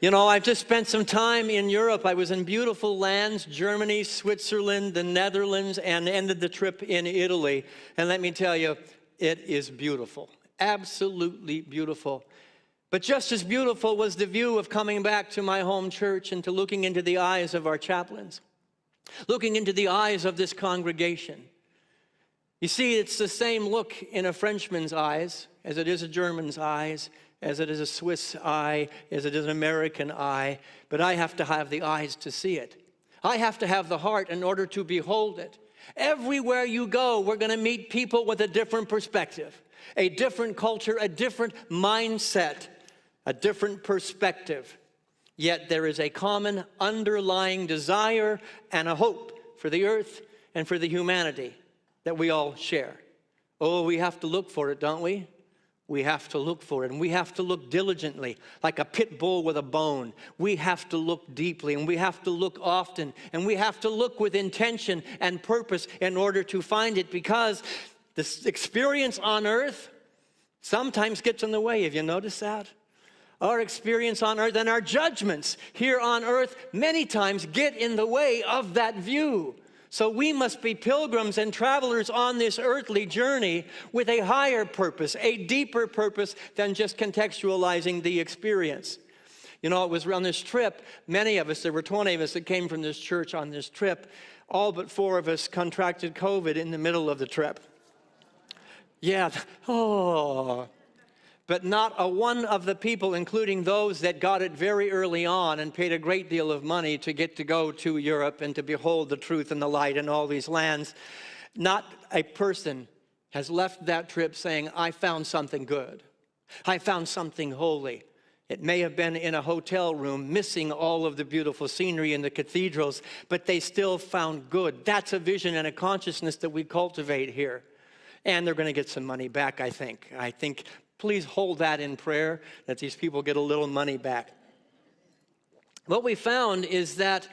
You know, I've just spent some time in Europe. I was in beautiful lands, Germany, Switzerland, the Netherlands, and ended the trip in Italy. And let me tell you, it is beautiful, absolutely beautiful. But just as beautiful was the view of coming back to my home church and to looking into the eyes of our chaplains, looking into the eyes of this congregation. You see, it's the same look in a Frenchman's eyes as it is a German's eyes, as it is a Swiss eye, as it is an American eye, but I have to have the eyes to see it. I have to have the heart in order to behold it. Everywhere you go, we're going to meet people with a different perspective, a different culture, a different mindset, a different perspective. Yet there is a common underlying desire and a hope for the earth and for the humanity that we all share. Oh, we have to look for it, don't we? We have to look for it, and we have to look diligently, like a pit bull with a bone. We have to look deeply, and we have to look often, and we have to look with intention and purpose in order to find it, because this experience on earth sometimes gets in the way. Have you noticed that? Our experience on earth and our judgments here on earth many times get in the way of that view. So we must be pilgrims and travelers on this earthly journey with a higher purpose, a deeper purpose than just contextualizing the experience. You know, it was on this trip, many of us, there were 20 of us that came from this church on this trip. All but 4 of us contracted COVID in the middle of the trip. Yeah, but not a one of the people, including those that got it very early on and paid a great deal of money to get to go to Europe and to behold the truth and the light in all these lands, not a person has left that trip saying, I found something good. I found something holy. It may have been in a hotel room, missing all of the beautiful scenery in the cathedrals, but they still found good. That's a vision and a consciousness that we cultivate here. And they're going to get some money back, I think. Please hold that in prayer, that these people get a little money back. What we found is that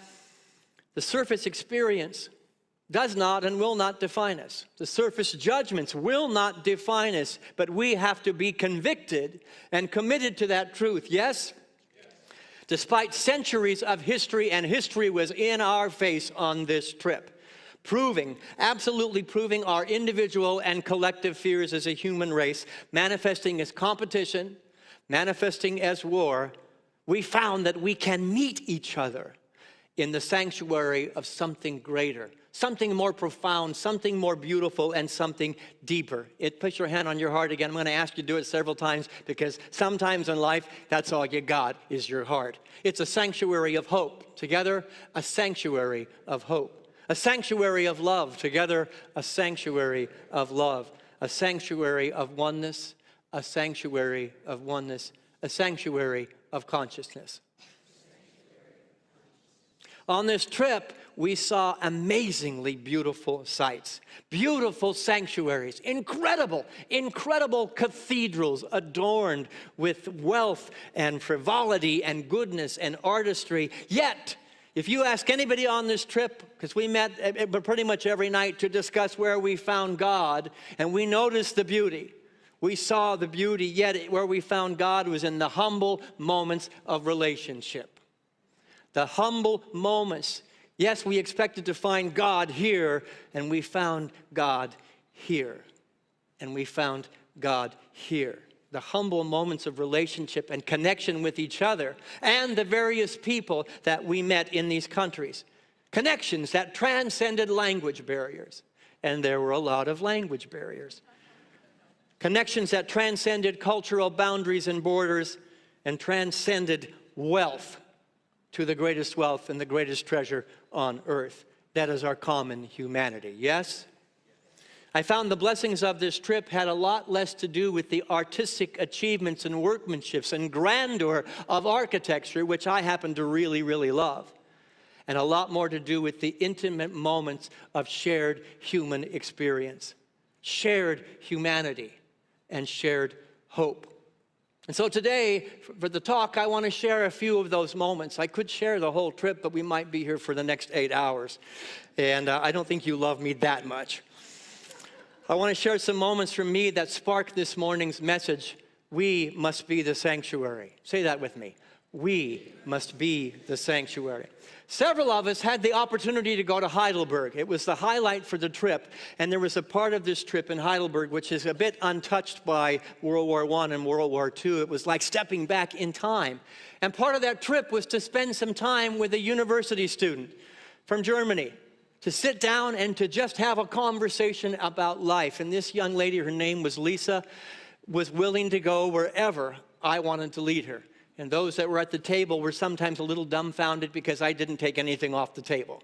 the surface experience does not and will not define us. The surface judgments will not define us, but we have to be convicted and committed to that truth, yes? Despite centuries of history, and history was in our face on this trip. Absolutely proving our individual and collective fears as a human race, manifesting as competition, manifesting as war. We found that we can meet each other in the sanctuary of something greater, something more profound, something more beautiful, and something deeper. Put your hand on your heart again. I'm going to ask you to do it several times, because sometimes in life, that's all you got is your heart. It's a sanctuary of hope. Together, a sanctuary of hope. A sanctuary of love, together a sanctuary of love, a sanctuary of oneness, a sanctuary of oneness, a sanctuary of consciousness. On this trip, we saw amazingly beautiful sights, beautiful sanctuaries, incredible cathedrals adorned with wealth and frivolity and goodness and artistry. Yet, if you ask anybody on this trip, because we met pretty much every night to discuss where we found God, and we noticed the beauty. We saw the beauty, yet where we found God was in the humble moments of relationship. The humble moments. Yes, we expected to find God here, and we found God here. And we found God here. The humble moments of relationship and connection with each other and the various people that we met in these countries. Connections that transcended language barriers. And there were a lot of language barriers. Connections that transcended cultural boundaries and borders and transcended wealth to the greatest wealth and the greatest treasure on earth. That is our common humanity. Yes? I found the blessings of this trip had a lot less to do with the artistic achievements and workmanships and grandeur of architecture, which I happen to really, really love, and a lot more to do with the intimate moments of shared human experience, shared humanity, and shared hope. And so today, for the talk, I want to share a few of those moments. I could share the whole trip, but we might be here for the next 8 hours, and I don't think you love me that much. I want to share some moments from me that sparked this morning's message. We must be the sanctuary. Say that with me. We must be the sanctuary. Several of us had the opportunity to go to Heidelberg. It was the highlight for the trip, and there was a part of this trip in Heidelberg which is a bit untouched by World War I and World War II. It was like stepping back in time. And part of that trip was to spend some time with a university student from Germany, to sit down and to just have a conversation about life. And this young lady, her name was Lisa, was willing to go wherever I wanted to lead her. And those that were at the table were sometimes a little dumbfounded because I didn't take anything off the table.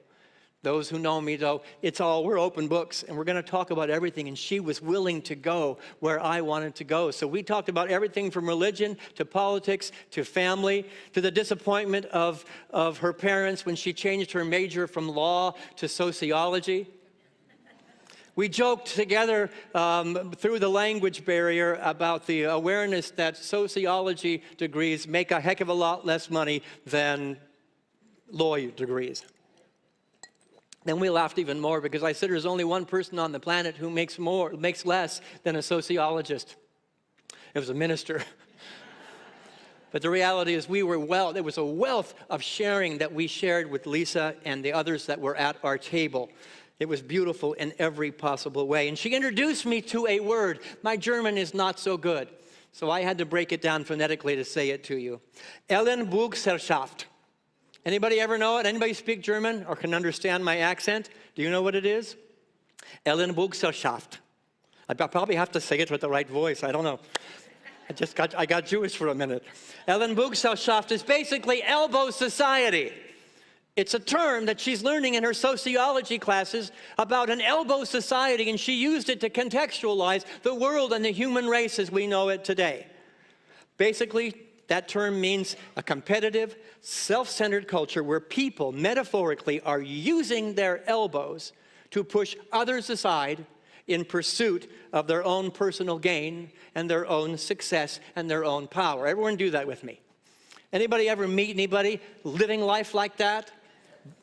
Those who know me, though, we're open books, and we're going to talk about everything. And she was willing to go where I wanted to go. So we talked about everything from religion to politics to family to the disappointment of her parents when she changed her major from law to sociology. We joked together through the language barrier about the awareness that sociology degrees make a heck of a lot less money than law degrees. Then we laughed even more because I said there's only one person on the planet who makes less than a sociologist. It was a minister. But the reality is there was a wealth of sharing that we shared with Lisa and the others that were at our table. It was beautiful in every possible way. And she introduced me to a word. My German is not so good, so I had to break it down phonetically to say it to you. Ellenbogengesellschaft. Anybody ever know it? Anybody speak German or can understand my accent? Do you know what it is? Ellenbogengesellschaft. I probably have to say it with the right voice. I don't know. I got Jewish for a minute. Ellenbogengesellschaft is basically elbow society. It's a term that she's learning in her sociology classes about an elbow society, and she used it to contextualize the world and the human race as we know it today. Basically, that term means a competitive, self-centered culture where people, metaphorically, are using their elbows to push others aside in pursuit of their own personal gain and their own success and their own power. Everyone do that with me. Anybody ever meet anybody living life like that?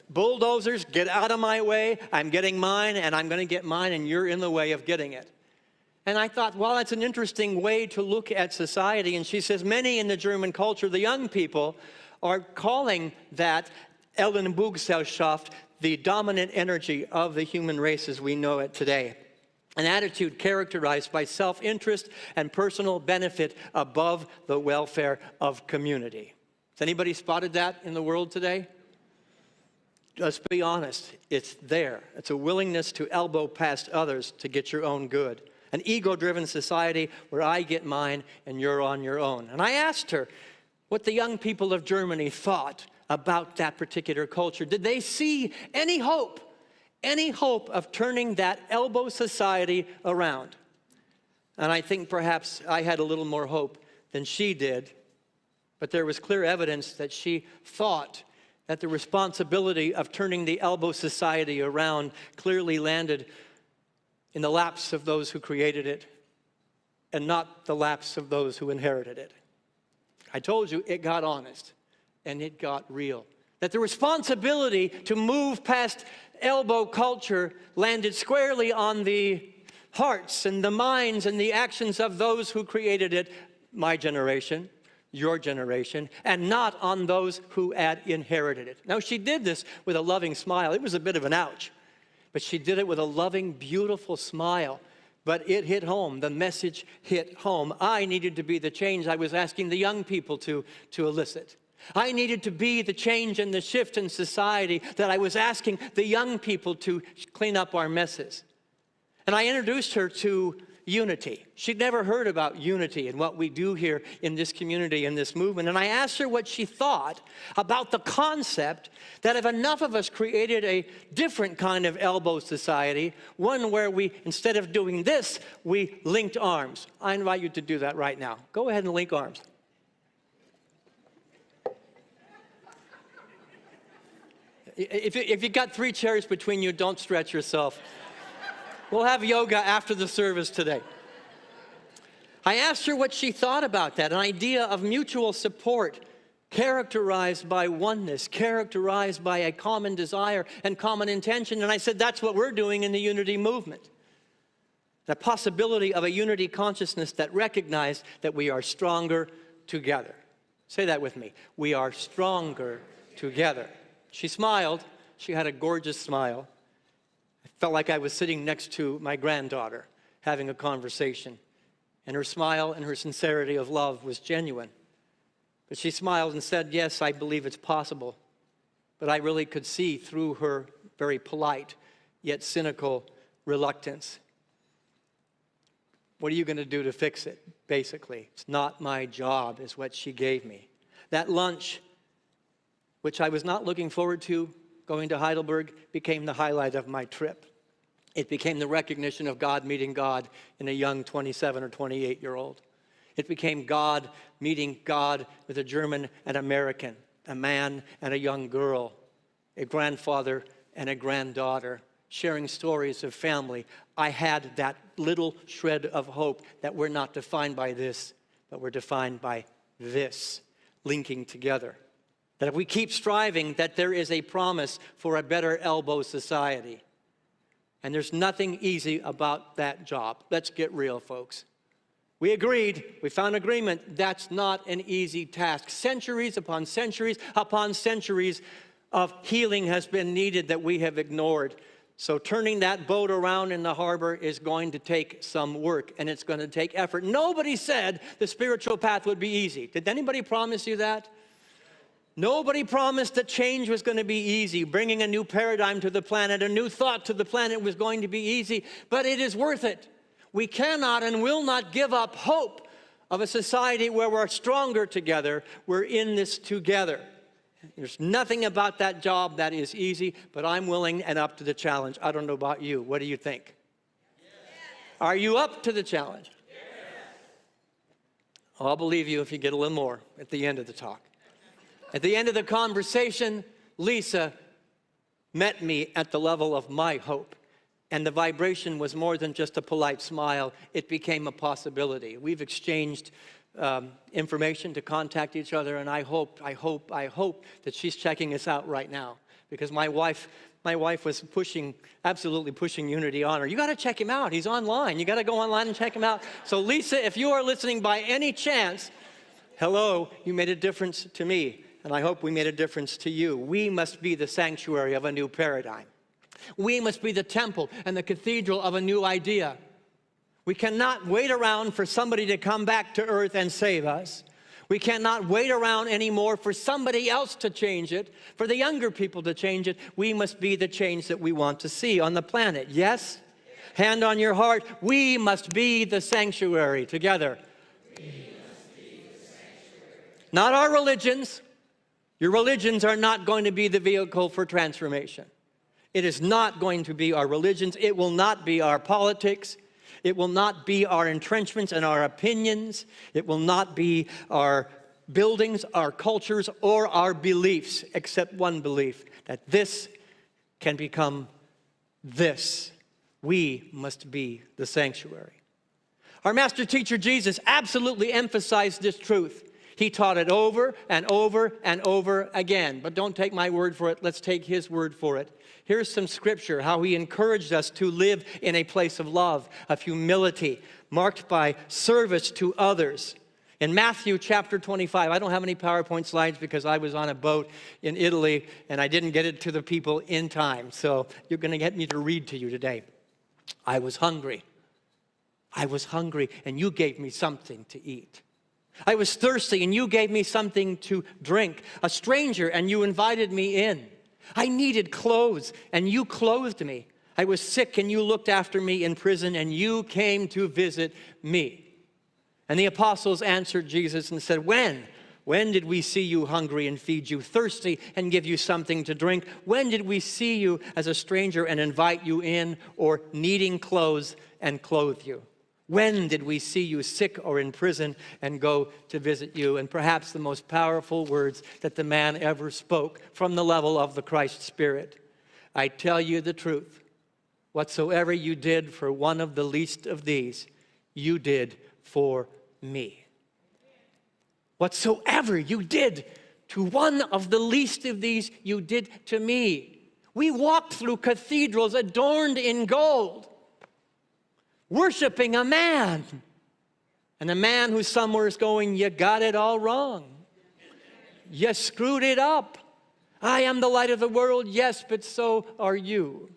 Bulldozers, get out of my way. I'm getting mine, and I'm going to get mine, and you're in the way of getting it. And I thought, well, that's an interesting way to look at society. And she says many in the German culture, the young people, are calling that Ellenbogengesellschaft the dominant energy of the human race as we know it today. An attitude characterized by self-interest and personal benefit above the welfare of community. Has anybody spotted that in the world today? Let's be honest, it's there. It's a willingness to elbow past others to get your own good. An ego-driven society where I get mine and you're on your own. And I asked her what the young people of Germany thought about that particular culture. Did they see any hope of turning that elbow society around? And I think perhaps I had a little more hope than she did, but there was clear evidence that she thought that the responsibility of turning the elbow society around clearly landed in the laps of those who created it and not the laps of those who inherited it. I told you it got honest and it got real. That the responsibility to move past elbow culture landed squarely on the hearts and the minds and the actions of those who created it, my generation, your generation, and not on those who had inherited it. Now, she did this with a loving smile. It was a bit of an ouch, but she did it with a loving, beautiful smile. But it hit home. The message hit home. I needed to be the change I was asking the young people to elicit. I needed to be the change and the shift in society that I was asking the young people to clean up our messes. And I introduced her to unity. She'd never heard about unity and what we do here in this community, in this movement. And I asked her what she thought about the concept that if enough of us created a different kind of elbow society, one where we, instead of doing this, we linked arms. I invite you to do that right now. Go ahead and link arms. If you got 3 chairs between you, don't stretch yourself. We'll have yoga after the service today. I asked her what she thought about that, an idea of mutual support, characterized by oneness, characterized by a common desire and common intention. And I said, that's what we're doing in the unity movement. The possibility of a unity consciousness that recognized that we are stronger together. Say that with me. We are stronger together. She smiled. She had a gorgeous smile. I felt like I was sitting next to my granddaughter having a conversation. And her smile and her sincerity of love was genuine. But she smiled and said, yes, I believe it's possible. But I really could see through her very polite yet cynical reluctance. What are you going to do to fix it, basically? It's not my job, is what she gave me. That lunch, which I was not looking forward to, going to Heidelberg, became the highlight of my trip. It became the recognition of God meeting God in a young 27 or 28-year-old. It became God meeting God with a German and American, a man and a young girl, a grandfather and a granddaughter, sharing stories of family. I had that little shred of hope that we're not defined by this, but we're defined by this, linking together. That if we keep striving, that there is a promise for a better elbow society. And there's nothing easy about that job. Let's get real, folks. We agreed, we found agreement. That's not an easy task. Centuries upon centuries of healing has been needed that we have ignored. So turning that boat around in the harbor is going to take some work, and it's going to take effort. Nobody said the spiritual path would be easy. Did anybody promise you that? Nobody promised that change was going to be easy. Bringing a new paradigm to the planet, a new thought to the planet was going to be easy, but it is worth it. We cannot and will not give up hope of a society where we're stronger together. We're in this together. There's nothing about that job that is easy, but I'm willing and up to the challenge. I don't know about you. What do you think? Yes. Are you up to the challenge? Yes. I'll believe you if you get a little more at the end of the talk. At the end of the conversation, Lisa met me at the level of my hope. And the vibration was more than just a polite smile. It became a possibility. We've exchanged information to contact each other, and I hope that she's checking us out right now, because my wife was absolutely pushing Unity on her. You got to check him out. He's online. You got to go online and check him out. So Lisa, if you are listening by any chance, hello, you made a difference to me, and I hope we made a difference to you. We must be the sanctuary of a new paradigm. We must be the temple and the cathedral of a new idea. We cannot wait around for somebody to come back to earth and save us. We cannot wait around anymore for somebody else to change it, for the younger people to change it. We must be the change that we want to see on the planet. Yes? Hand on your heart. We must be the sanctuary together. We must be the sanctuary. Not our religions. Your religions are not going to be the vehicle for transformation. It is not going to be our religions. It will not be our politics. It will not be our entrenchments and our opinions. It will not be our buildings, our cultures, or our beliefs, except one belief, that this can become this. We must be the sanctuary. Our master teacher, Jesus, absolutely emphasized this truth. He taught it over and over and over again. But don't take my word for it. Let's take his word for it. Here's some scripture, how he encouraged us to live in a place of love, of humility, marked by service to others. In Matthew chapter 25, I don't have any PowerPoint slides because I was on a boat in Italy and I didn't get it to the people in time. So you're going to get me to read to you today. I was hungry. I was hungry and you gave me something to eat. I was thirsty and you gave me something to drink. A stranger and you invited me in. I needed clothes and you clothed me. I was sick and you looked after me in prison and you came to visit me. And the apostles answered Jesus and said, When did we see you hungry and feed you, thirsty and give you something to drink? When did we see you as a stranger and invite you in, or needing clothes and clothe you? When did we see you sick or in prison and go to visit you? And perhaps the most powerful words that the man ever spoke from the level of the Christ Spirit. I tell you the truth. Whatsoever you did for one of the least of these, you did for me. Whatsoever you did to one of the least of these, you did to me. We walked through cathedrals adorned in gold, worshiping a man. And a man who somewhere is going, you got it all wrong. You screwed it up. I am the light of the world, yes, but so are you.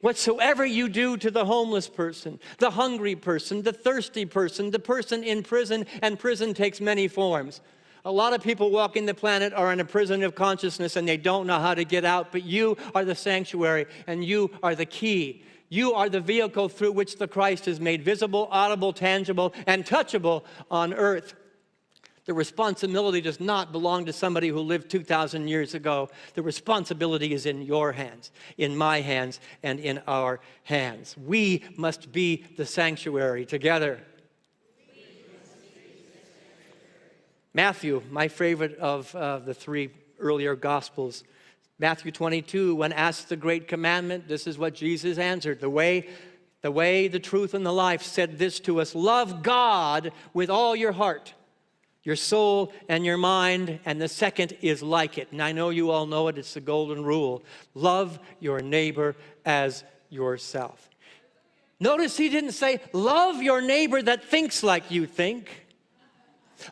Whatsoever you do to the homeless person, the hungry person, the thirsty person, the person in prison, and prison takes many forms. A lot of people walking the planet are in a prison of consciousness and they don't know how to get out, but you are the sanctuary and you are the key. You are the vehicle through which the Christ is made visible, audible, tangible, and touchable on earth. The responsibility does not belong to somebody who lived 2,000 years ago. The responsibility is in your hands, in my hands, and in our hands. We must be the sanctuary together. Matthew, my favorite of the three earlier Gospels. Matthew 22, when asked the great commandment, this is what Jesus answered. The way, the truth, and the life said this to us: love God with all your heart, your soul, and your mind. And the second is like it. And I know you all know it. It's the golden rule. Love your neighbor as yourself. Notice he didn't say, love your neighbor that thinks like you think.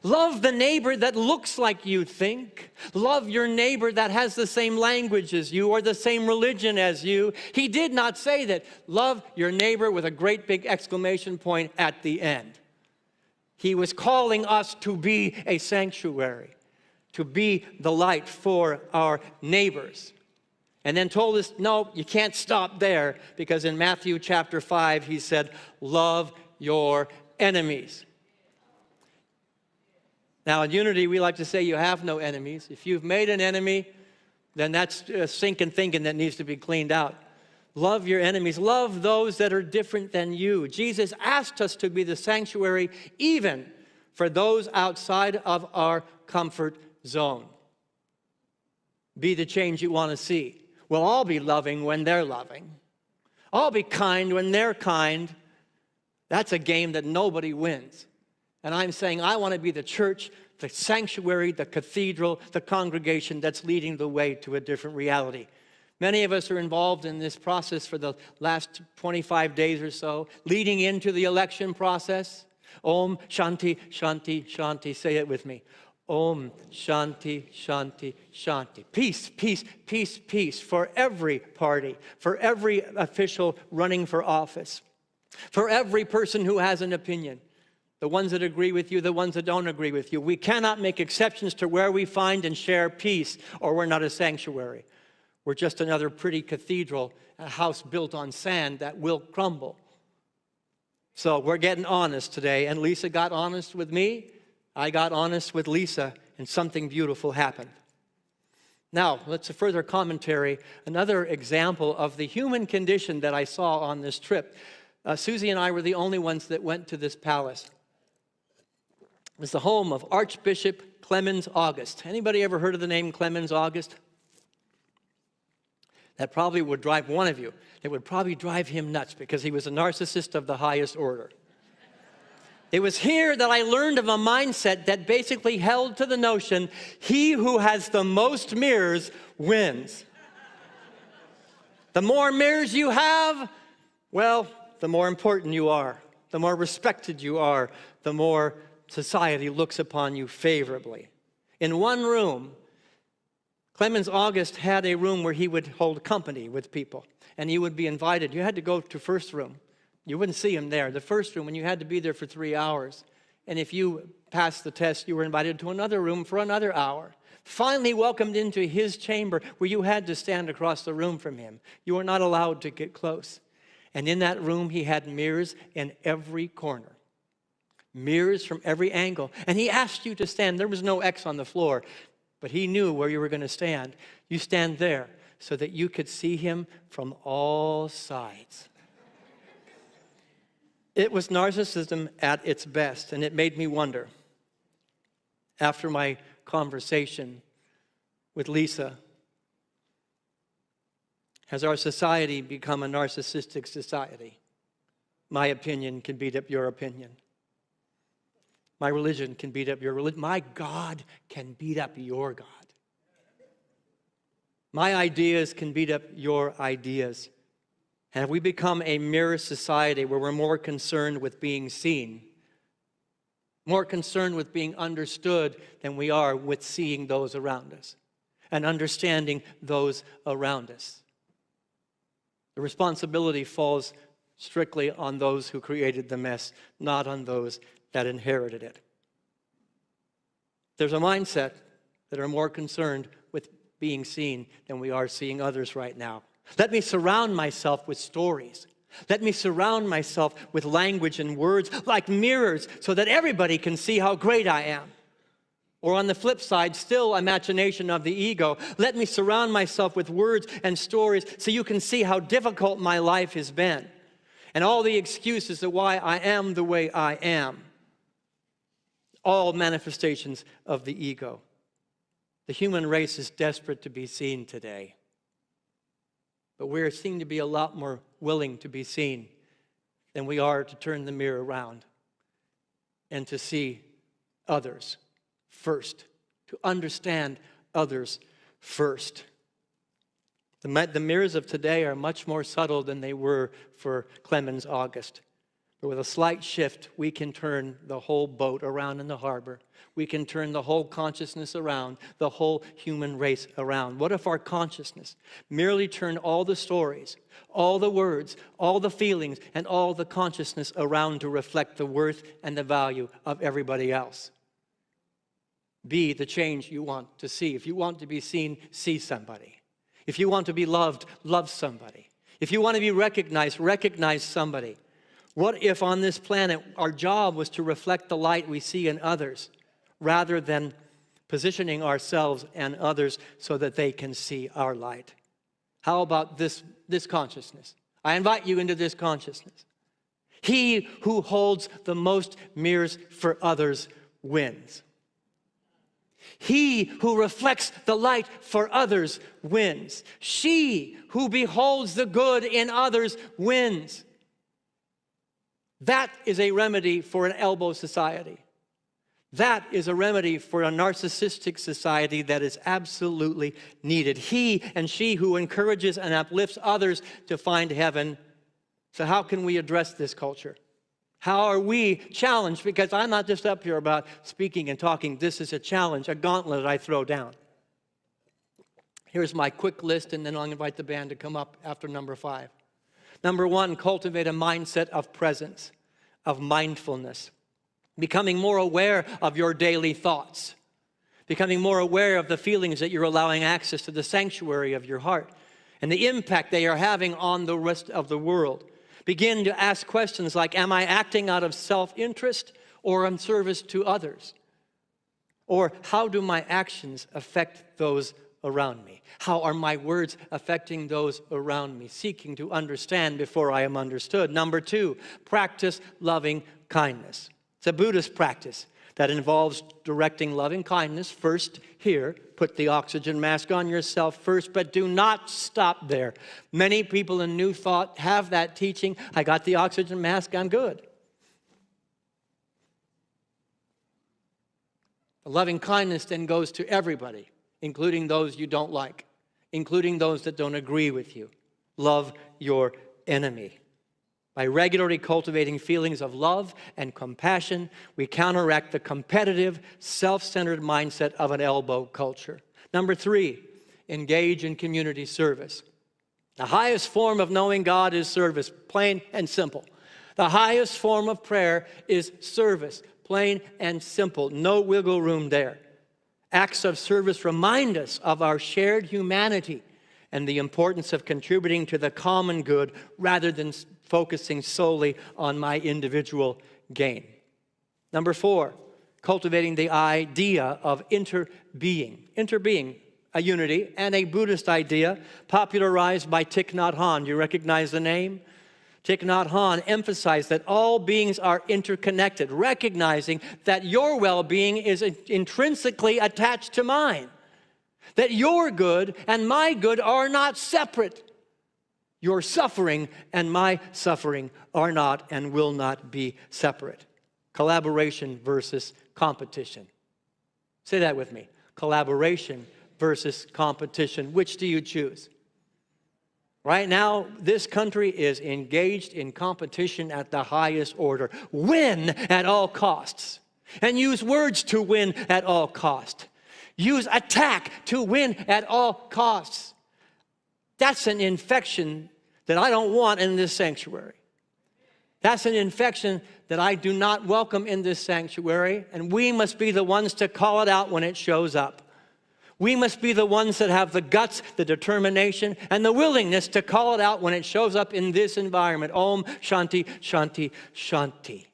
Love the neighbor that looks like you think. Love your neighbor that has the same language as you or the same religion as you. He did not say that. Love your neighbor with a great big exclamation point at the end. He was calling us to be a sanctuary, to be the light for our neighbors. And then told us, no, you can't stop there, because in Matthew chapter 5, he said, love your enemies. Now, in Unity, we like to say you have no enemies. If you've made an enemy, then that's sinking thinking that needs to be cleaned out. Love your enemies. Love those that are different than you. Jesus asked us to be the sanctuary even for those outside of our comfort zone. Be the change you want to see. We'll all be loving when they're loving. I'll be kind when they're kind. That's a game that nobody wins. And I'm saying I want to be the church, the sanctuary, the cathedral, the congregation that's leading the way to a different reality. Many of us are involved in this process for the last 25 days or so, leading into the election process. Om Shanti, Shanti, Shanti. Say it with me. Om Shanti, Shanti, Shanti. Peace, peace, peace, peace for every party, for every official running for office, for every person who has an opinion. The ones that agree with you, the ones that don't agree with you. We cannot make exceptions to where we find and share peace, or we're not a sanctuary. We're just another pretty cathedral, a house built on sand that will crumble. So we're getting honest today, and Lisa got honest with me. I got honest with Lisa, and something beautiful happened. Now, let's a further commentary, another example of the human condition that I saw on this trip. Susie and I were the only ones that went to this palace. It was the home of Archbishop Clemens August. Anybody ever heard of the name Clemens August? That probably would drive one of you. It would probably drive him nuts, because he was a narcissist of the highest order. It was here that I learned of a mindset that basically held to the notion, he who has the most mirrors wins. The more mirrors you have, well, the more important you are. The more respected you are, the more society looks upon you favorably. In one room, Clemens August had a room where he would hold company with people, and you would be invited. You had to go to first room. You wouldn't see him there. The first room, when you had to be there for 3 hours. And if you passed the test, you were invited to another room for another hour. Finally welcomed into his chamber, where you had to stand across the room from him. You were not allowed to get close. And in that room, he had mirrors in every corner. Mirrors from every angle. And he asked you to stand. There was no X on the floor, but he knew where you were going to stand. You stand there so that you could see him from all sides. It was narcissism at its best, and it made me wonder, after my conversation with Lisa, has our society become a narcissistic society? My opinion can beat up your opinion. My religion can beat up your religion. My God can beat up your God. My ideas can beat up your ideas. And have we become a mirror society where we're more concerned with being seen more concerned with being understood than we are with seeing those around us and understanding those around us. The responsibility falls strictly on those who created the mess, not on those that inherited it. There's a mindset that are more concerned with being seen than we are seeing others right now. Let me surround myself with stories. Let me surround myself with language and words like mirrors so that everybody can see how great I am. Or on the flip side, still imagination of the ego. Let me surround myself with words and stories so you can see how difficult my life has been. And all the excuses of why I am the way I am. All manifestations of the ego. The human race is desperate to be seen today. But we're seen to be a lot more willing to be seen than we are to turn the mirror around and to see others first, to understand others first. The mirrors of today are much more subtle than they were for Clemens August. But with a slight shift, we can turn the whole boat around in the harbor. We can turn the whole consciousness around, the whole human race around. What if our consciousness merely turned all the stories, all the words, all the feelings, and all the consciousness around to reflect the worth and the value of everybody else? Be the change you want to see. If you want to be seen, see somebody. If you want to be loved, love somebody. If you want to be recognized, recognize somebody. What if on this planet our job was to reflect the light we see in others rather than positioning ourselves and others so that they can see our light? How about this consciousness? I invite you into this consciousness. He who holds the most mirrors for others wins. He who reflects the light for others wins. She who beholds the good in others wins. That is a remedy for an elbow society. That is a remedy for a narcissistic society that is absolutely needed. He and she who encourages and uplifts others to find heaven. So how can we address this culture? How are we challenged? Because I'm not just up here about speaking and talking. This is a challenge, a gauntlet I throw down. Here's my quick list, and then I'll invite the band to come up after number 5. Number 1, cultivate a mindset of presence, of mindfulness. Becoming more aware of your daily thoughts. Becoming more aware of the feelings that you're allowing access to the sanctuary of your heart and the impact they are having on the rest of the world. Begin to ask questions like, am I acting out of self-interest or in service to others? Or how do my actions affect those around me? How are my words affecting those around me? Seeking to understand before I am understood. Number 2, practice loving kindness. It's a Buddhist practice that involves directing loving kindness first here. Put the oxygen mask on yourself first, but do not stop there. Many people in New Thought have that teaching. I got the oxygen mask, I'm good. The loving kindness then goes to everybody, including those you don't like, including those that don't agree with you. Love your enemy. By regularly cultivating feelings of love and compassion, we counteract the competitive, self-centered mindset of an elbow culture. Number 3, engage in community service. The highest form of knowing God is service, plain and simple. The highest form of prayer is service, plain and simple. No wiggle room there. Acts of service remind us of our shared humanity and the importance of contributing to the common good rather than focusing solely on my individual gain. Number 4, cultivating the idea of interbeing. Interbeing, a unity, and a Buddhist idea popularized by Thich Nhat Hanh. Do you recognize the name? Thich Nhat Hanh emphasized that all beings are interconnected, recognizing that your well-being is intrinsically attached to mine. That your good and my good are not separate. Your suffering and my suffering are not and will not be separate. Collaboration versus competition. Say that with me. Collaboration versus competition. Which do you choose? Right now, this country is engaged in competition at the highest order. Win at all costs. and use words to win at all cost. Use attack to win at all costs. That's an infection that I don't want in this sanctuary. That's an infection that I do not welcome in this sanctuary, and we must be the ones to call it out when it shows up. We must be the ones that have the guts, the determination, and the willingness to call it out when it shows up in this environment. Om Shanti, Shanti, Shanti.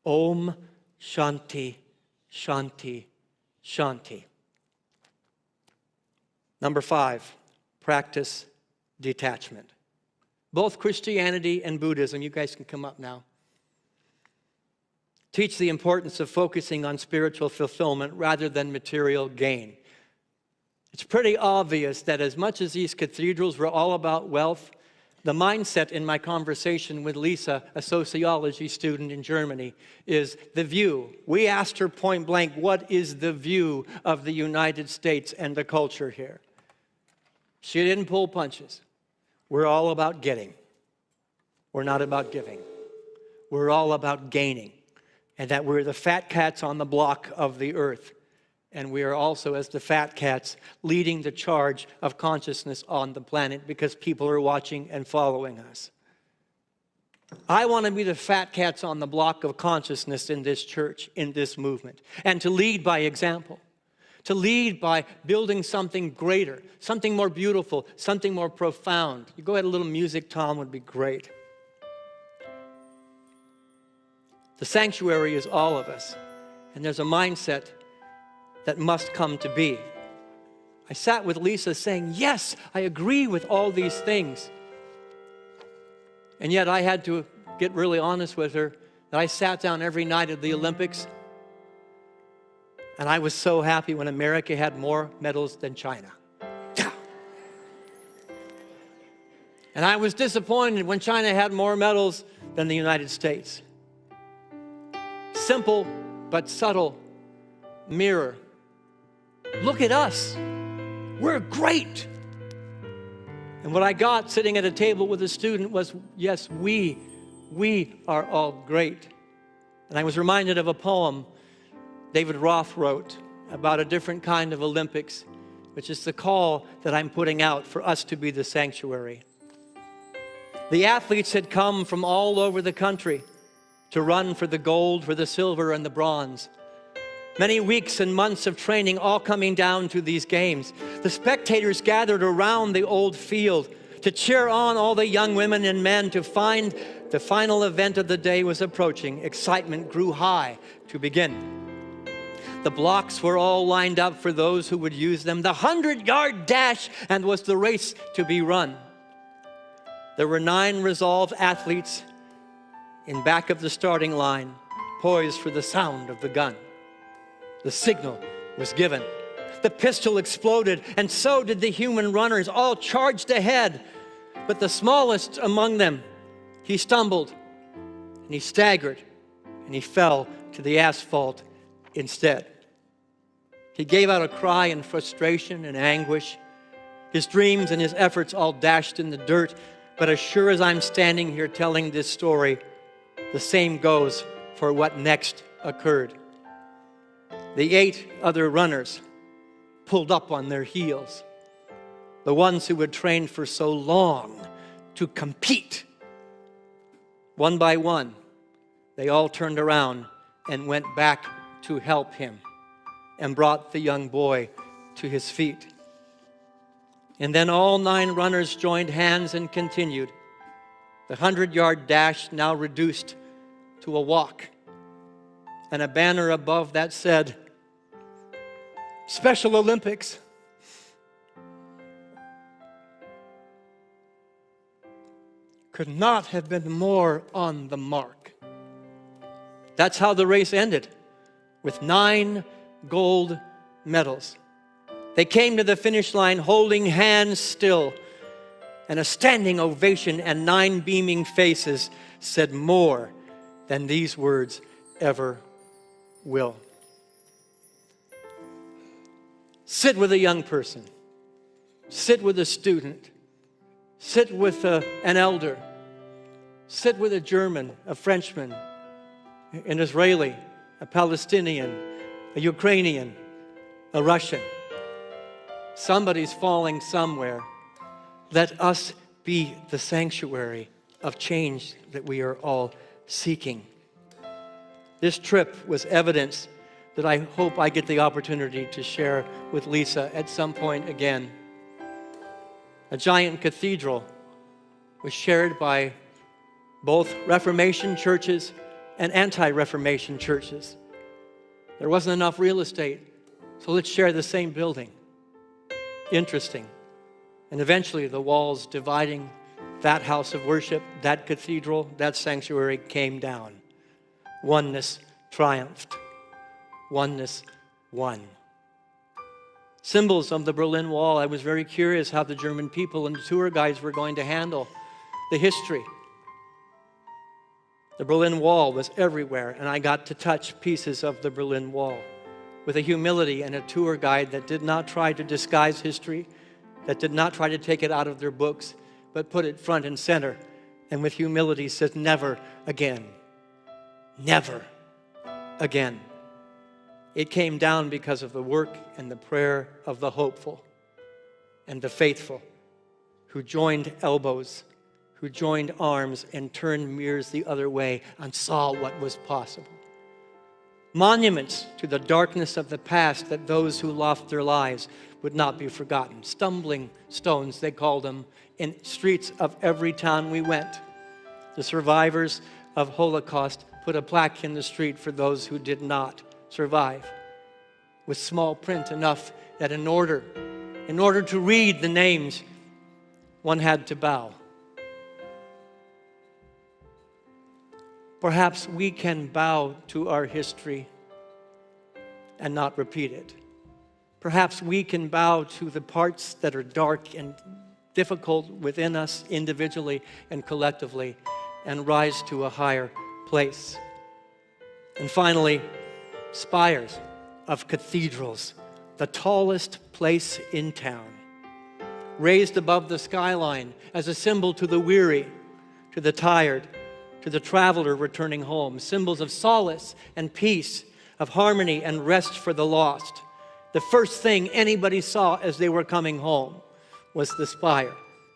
Om Shanti, Shanti, Shanti. Number 5, practice detachment. Both Christianity and Buddhism, you guys can come up now, teach the importance of focusing on spiritual fulfillment rather than material gain. It's pretty obvious that as much as these cathedrals were all about wealth, the mindset in my conversation with Lisa, a sociology student in Germany, is the view. We asked her point blank, what is the view of the United States and the culture here? She didn't pull punches. We're all about getting. We're not about giving. We're all about gaining. And that we're the fat cats on the block of the earth. And we are also, as the fat cats, leading the charge of consciousness on the planet because people are watching and following us. I want to be the fat cats on the block of consciousness in this church, in this movement, and to lead by example. To lead by building something greater, something more beautiful, something more profound. You go ahead, a little music, Tom, would be great. The sanctuary is all of us, and there's a mindset that must come to be. I sat with Lisa saying, yes, I agree with all these things. And yet I had to get really honest with her that I sat down every night at the Olympics, and I was so happy when America had more medals than China. And I was disappointed when China had more medals than the United States. Simple but subtle mirror. Look at us. We're great. And what I got sitting at a table with a student was, yes, we are all great. And I was reminded of a poem David Roth wrote about a different kind of Olympics, which is the call that I'm putting out for us to be the sanctuary. The athletes had come from all over the country to run for the gold, for the silver, and the bronze. Many weeks and months of training all coming down to these games. The spectators gathered around the old field to cheer on all the young women and men to find the final event of the day was approaching. Excitement grew high to begin. The blocks were all lined up for those who would use them. The 100-yard dash and was the race to be run. There were 9 resolved athletes in back of the starting line, poised for the sound of the gun. The signal was given. The pistol exploded, and so did the human runners, all charged ahead. But the smallest among them, he stumbled, and he staggered, and he fell to the asphalt instead. He gave out a cry in frustration and anguish. His dreams and his efforts all dashed in the dirt. But as sure as I'm standing here telling this story, the same goes for what next occurred. The 8 other runners pulled up on their heels. The ones who had trained for so long to compete. One by one, they all turned around and went back to help him and brought the young boy to his feet. And then all 9 runners joined hands and continued. The 100-yard dash now reduced to a walk. And a banner above that said, Special Olympics. Could not have been more on the mark. That's how the race ended, with 9 gold medals. They came to the finish line holding hands still, and a standing ovation and 9 beaming faces said more than these words ever will. Sit with a young person. Sit with a student. Sit with an elder. Sit with a German, a Frenchman, an Israeli, a Palestinian, a Ukrainian, a Russian. Somebody's falling somewhere. Let us be the sanctuary of change that we are all seeking. This trip was evidence that I hope I get the opportunity to share with Lisa at some point again. A giant cathedral was shared by both Reformation churches and anti-Reformation churches. There wasn't enough real estate, so let's share the same building. Interesting. And eventually the walls dividing that house of worship, that cathedral, that sanctuary came down. Oneness triumphed. Oneness won. Symbols of the Berlin Wall. I was very curious how the German people and the tour guides were going to handle the history. The Berlin Wall was everywhere, and I got to touch pieces of the Berlin Wall with a humility and a tour guide that did not try to disguise history, that did not try to take it out of their books, but put it front and center, and with humility said, never again. Never again. It came down because of the work and the prayer of the hopeful and the faithful who joined elbows, who joined arms and turned mirrors the other way and saw what was possible. Monuments to the darkness of the past that those who lost their lives would not be forgotten. Stumbling stones, they called them, in streets of every town we went. The survivors of Holocaust put a plaque in the street for those who did not survive, with small print enough that in order to read the names, one had to bow. Perhaps we can bow to our history and not repeat it. Perhaps we can bow to the parts that are dark and difficult within us individually and collectively and rise to a higher place. And finally, spires of cathedrals, the tallest place in town, raised above the skyline as a symbol to the weary, to the tired, to the traveler returning home, symbols of solace and peace, of harmony and rest for the lost. The first thing anybody saw as they were coming home was the spire,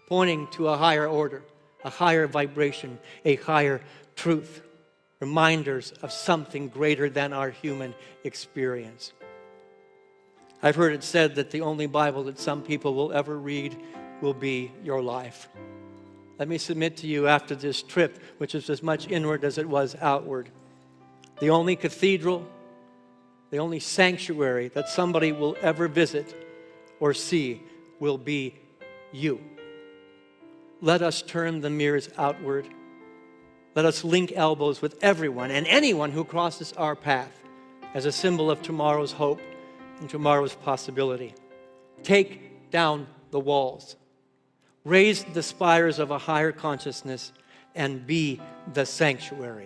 pointing to a higher order, a higher vibration, a higher truth, reminders of something greater than our human experience. I've heard it said that the only Bible that some people will ever read will be your life. Let me submit to you after this trip, which is as much inward as it was outward, the only cathedral, the only sanctuary that somebody will ever visit or see will be you. Let us turn the mirrors outward. Let us link elbows with everyone and anyone who crosses our path as a symbol of tomorrow's hope and tomorrow's possibility. Take down the walls. Raise the spires of a higher consciousness and be the sanctuary.